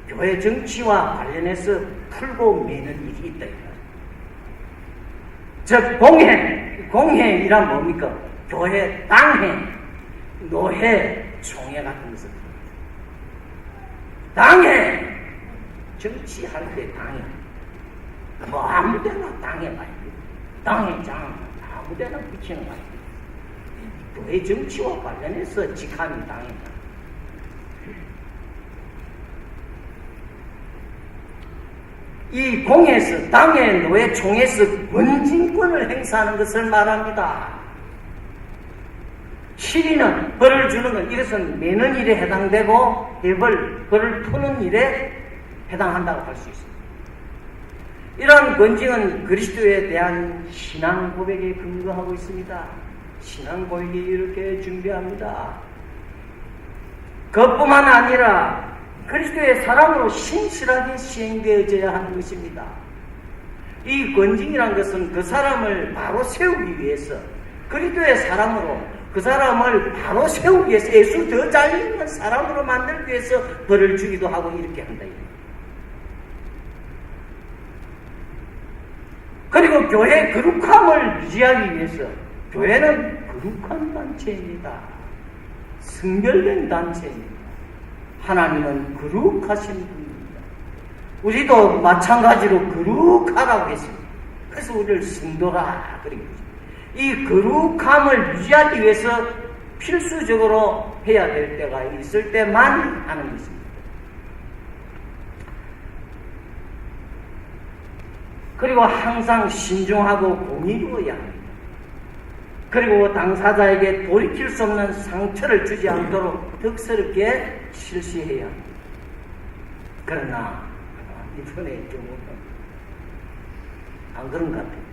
교회 정치와 관련해서 풀고 매는 일이 있다. 즉 공회이란 뭡니까? 교회 당회, 노회, 총회 같은 것을 당회, 정치할 때 당회, 뭐 아무데나 당회 말이에요. 당회장 아무데나 붙이는 말이에요. 교회 정치와 관련해서 직함이 당회장. 이 공에서, 당회, 노회, 총회에서 권진권을 행사하는 것을 말합니다. 시리는, 벌을 주는 건, 이것은 매는 일에 해당되고, 벌을 푸는 일에 해당한다고 할 수 있습니다. 이러한 권징은 그리스도에 대한 신앙 고백에 근거하고 있습니다. 신앙 고백이 이렇게 준비합니다. 그것뿐만 아니라 그리스도의 사랑으로 신실하게 시행되어져야 하는 것입니다. 이 권징이란 것은 그 사람을 바로 세우기 위해서, 그리스도의 사랑으로 그 사람을 바로 세우기 위해서, 예수 더 잘리는 사람으로 만들기 위해서 벌을 주기도 하고 이렇게 한다. 그리고 교회의 거룩함을 유지하기 위해서, 교회는 거룩한 단체입니다. 성결된 단체입니다. 하나님은 거룩하신 분입니다. 우리도 마찬가지로 거룩하라고 했습니다. 그래서 우리를 성도라 그러고 있습니다. 이 거룩함을 유지하기 위해서 필수적으로 해야 될 때가 있을 때만 하는 것입니다. 그리고 항상 신중하고 공의로워야 합니다. 그리고 당사자에게 돌이킬 수 없는 상처를 주지 않도록 덕스럽게 실시해야 합니다. 그러나 이번의 경우는 안 그런 것 같아요.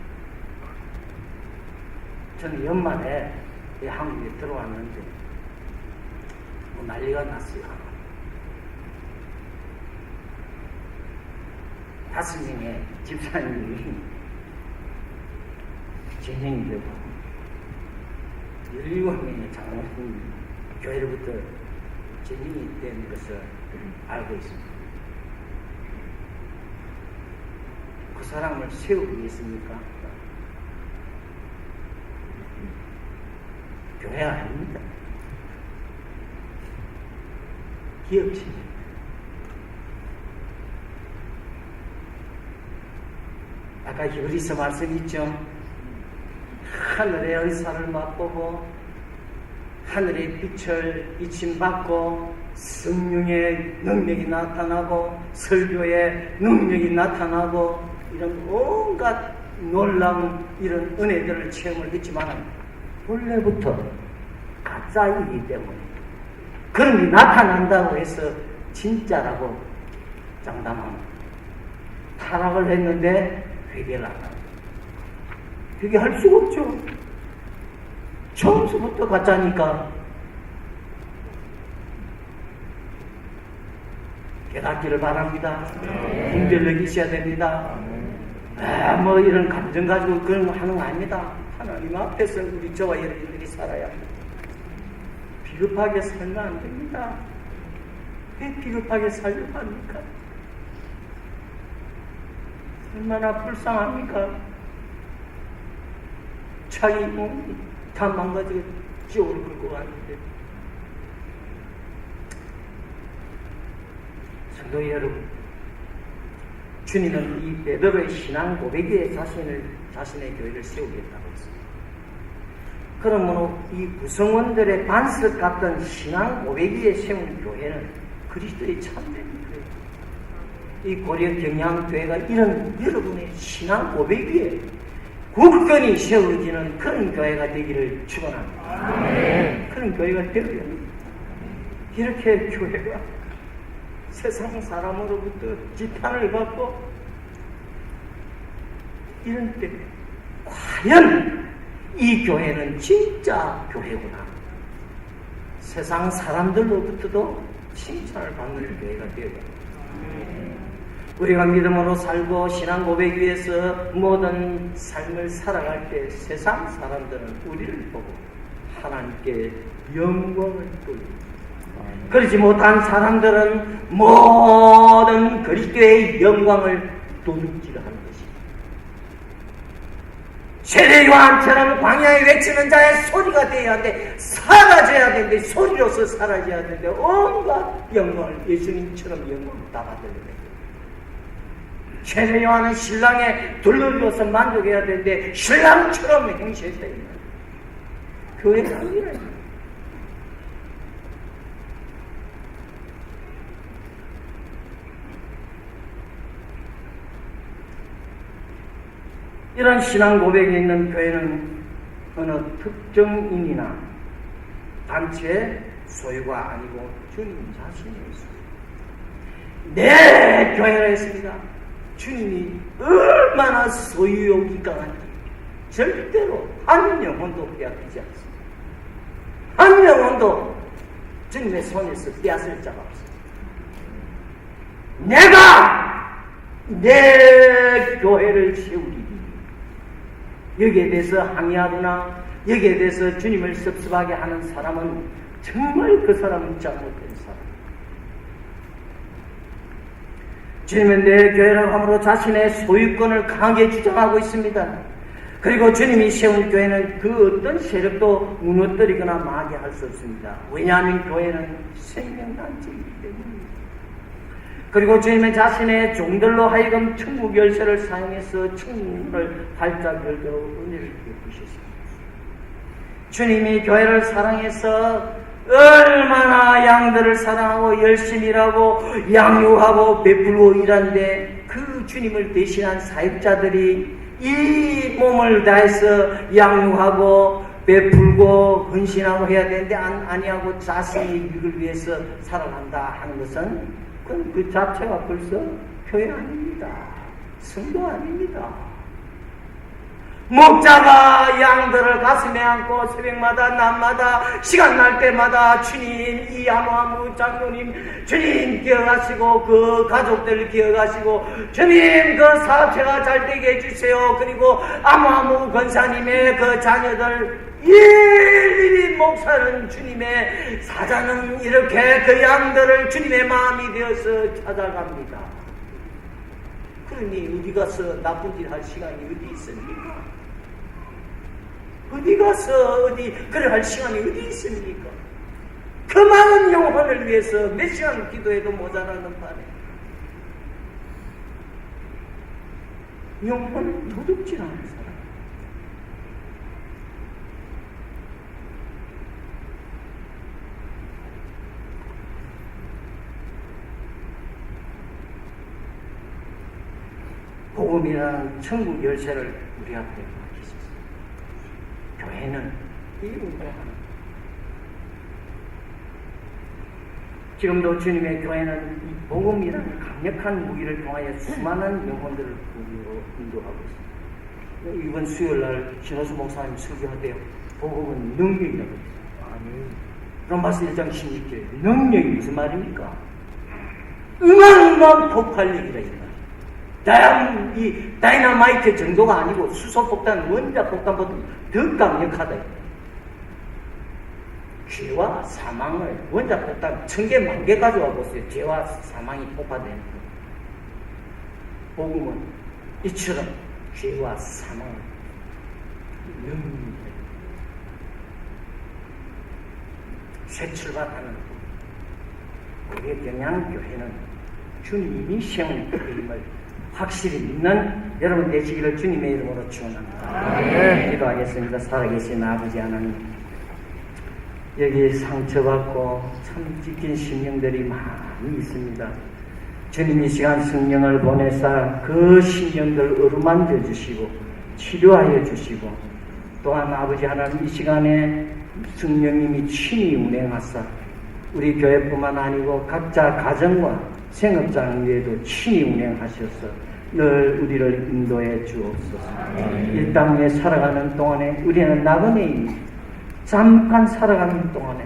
저는 연말에 한국에 들어왔는데 뭐 난리가 났어요. 5명의 집사님이 진행이 되고 17명의 장로님이 교회로부터 진행이 된 것을 알고 있습니다. 그 사람을 세우기 위해서입니까? 교회가 아닙니다. 기업체입니다. 아까 히브리서 말씀 있죠? 하늘의 은사를 맛보고 하늘의 빛을 비침받고 성령의 능력이 나타나고 설교의 능력이 나타나고 이런 온갖 놀라운 이런 은혜들을 체험을 했지만 원래부터 가짜이기 때문에 그런 게 나타난다고 해서 진짜라고 장담합니다. 타락을 했는데 회개를 안 합니다. 회개할 수가 없죠. 처음부터 가짜니까. 깨닫기를 바랍니다. 분별력이 있어야 됩니다. 뭐 이런 감정 가지고 그런 거 하는 거 아닙니다. 하나님 앞에서 우리 저와 여러분들이 살아야 합니다. 비겁하게 살면 안 됩니다. 왜 비겁하게 살려고 합니까? 얼마나 불쌍합니까? 자기 몸이 다 망가지고 지옥으로 끌고 가는데. 성도 여러분, 주님은 이 베드로의 신앙 고백에 자신의 교회를 세우겠다고 했습니다. 그러므로 이 구성원들의 반석 같던 신앙 고백에 세운 교회는 그리스도의 참된 교회, 이 고려 경양교회가 이런 여러분의 신앙 고백 위에 굳건히 세워지는 그런 교회가 되기를 축원합니다. 그런 교회가 되어야 합니다. 이렇게 교회가 세상 사람으로부터 지탄을 받고 이런 때 과연 이 교회는 진짜 교회구나. 세상 사람들로부터도 칭찬을 받는 교회가 되어야 합니다. 우리가 믿음으로 살고 신앙 고백 위해서 모든 삶을 살아갈 때 세상 사람들은 우리를 보고 하나님께 영광을 돌립니다. 그렇지 못한 사람들은 모든 그리스도의 영광을 도둑질하는 것입니다. 세례 요한처럼 광야에 외치는 자의 소리가 되어야 하는데 사라져야 되는데 소리로서 사라져야 되는데 온갖 영광을 예수님처럼 영광을 다 받으려고 해요. 세례 요한은 신랑에 둘러줘서 만족해야 되는데 신랑처럼 행세했다. 교회가 아니라 이런 신앙 고백이 있는 교회는 어느 특정인이나 단체의 소유가 아니고 주님 자신이 있습니다. 내 교회라 했습니다. 주님이 얼마나 소유욕이 강한지 절대로 한 영혼도 빼앗기지 않습니다. 한 영혼도 주님의 손에서 빼앗을 자가 없습니다. 내가 내 교회를 세우리 여기에 대해서 항의하거나 여기에 대해서 주님을 섭섭하게 하는 사람은 정말 그 사람은 잘못된 사람. 주님은 내 교회라고 함으로 자신의 소유권을 강하게 주장하고 있습니다. 그리고 주님이 세운 교회는 그 어떤 세력도 무너뜨리거나 망하게 할 수 없습니다. 왜냐하면 교회는 생명단체이기 때문입니다. 그리고 주님은 자신의 종들로 하여금 천국 열쇠를 사용해서 천국을 발작 열도록 은혜를 베푸셨습니다. 주님이 교회를 사랑해서 얼마나 양들을 사랑하고 열심히 일하고 양육하고 베풀고 일하는데 그 주님을 대신한 사역자들이 이 몸을 다해서 양육하고 베풀고 헌신하고 해야 되는데 아니하고 자신의 이익을 위해서 살아간다 하는 것은 그건 그 자체가 벌써 교회 아닙니다. 성도 아닙니다. 목자가 양들을 가슴에 안고 새벽마다 낮마다 시간 날 때마다 주님 이 아무아무 장로님 주님 기억하시고 그 가족들 기억하시고 주님 그 사업체가 잘 되게 해주세요. 그리고 아무아무 권사님의 그 자녀들 일일이 목사는 주님의 사자는 이렇게 그 양들을 주님의 마음이 되어서 찾아갑니다. 그러니 어디 가서 나쁜 일 할 시간이 어디 있습니까? 어디 가서 어디 그래 할 시간이 어디 있습니까? 그 많은 영혼을 위해서 몇 시간 기도해도 모자라는 판에 영혼을 도둑질하는 사람. 복음이라는 천국 열쇠를 우리 앞에 맡기셨습니다. 교회는 이 운동하는 지금도 주님의 교회는 이 복음이라는 강력한 무기를 통하여 수많은 영혼들을 인도하고 있습니다. 이번 수요일날 신호수 목사님 설교하대요. 복음은 능력이라고 했어요. 로마서 1장 16절에 능력이 무슨 말입니까? 어마어마한 폭발력이다 이 말. 이 다이너마이트 정도가 아니고 수소폭탄, 원자폭탄보다 더 강력하다. 죄와 사망을 원자폭탄 1000개, 10,000개 가져와 보세요. 죄와 사망이 폭파되는 거. 복음은 이처럼 죄와 사망을 능력입니다. 새 출발하는 우리의 경양교회는 주님이 세운 교회임을 확실히 믿는 여러분 되시기를 주님의 이름으로 축원합니다. 기도하겠습니다. 살아계신 아버지 하나님, 여기 상처받고 참 찢긴 심령들이 많이 있습니다. 주님 이 시간 성령을 보내사 그 신령들 어루만져 주시고 치료하여 주시고 또한 아버지 하나님 이 시간에 성령님이 친히 운행하사 우리 교회뿐만 아니고 각자 가정과 생업장 위에도 친히 운행하셔서 늘 우리를 인도해 주옵소서. 이 땅에 살아가는 동안에 우리는 나그네입니다. 잠깐 살아가는 동안에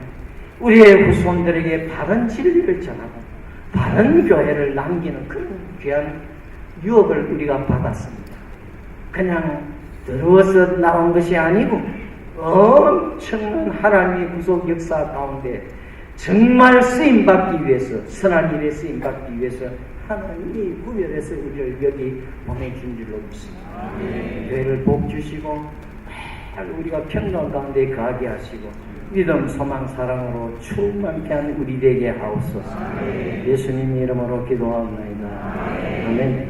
우리의 후손들에게 바른 진리를 전하고 바른 교회를 남기는 그런 귀한 유업을 우리가 받았습니다. 그냥 더러워서 나온 것이 아니고 엄청난 하나님의 구속 역사 가운데 정말 쓰임받기 위해서 선한 일에 쓰임받기 위해서 하나님이 구별해서 우리를 여기 보내준 줄로 믿습니다. 교회를 복 주시고 우리가 평강 가운데 가게 하시고 믿음, 소망, 사랑으로 충만케 한 우리 되게 하옵소서. 예수님 이름으로 기도하옵나이다. 아멘.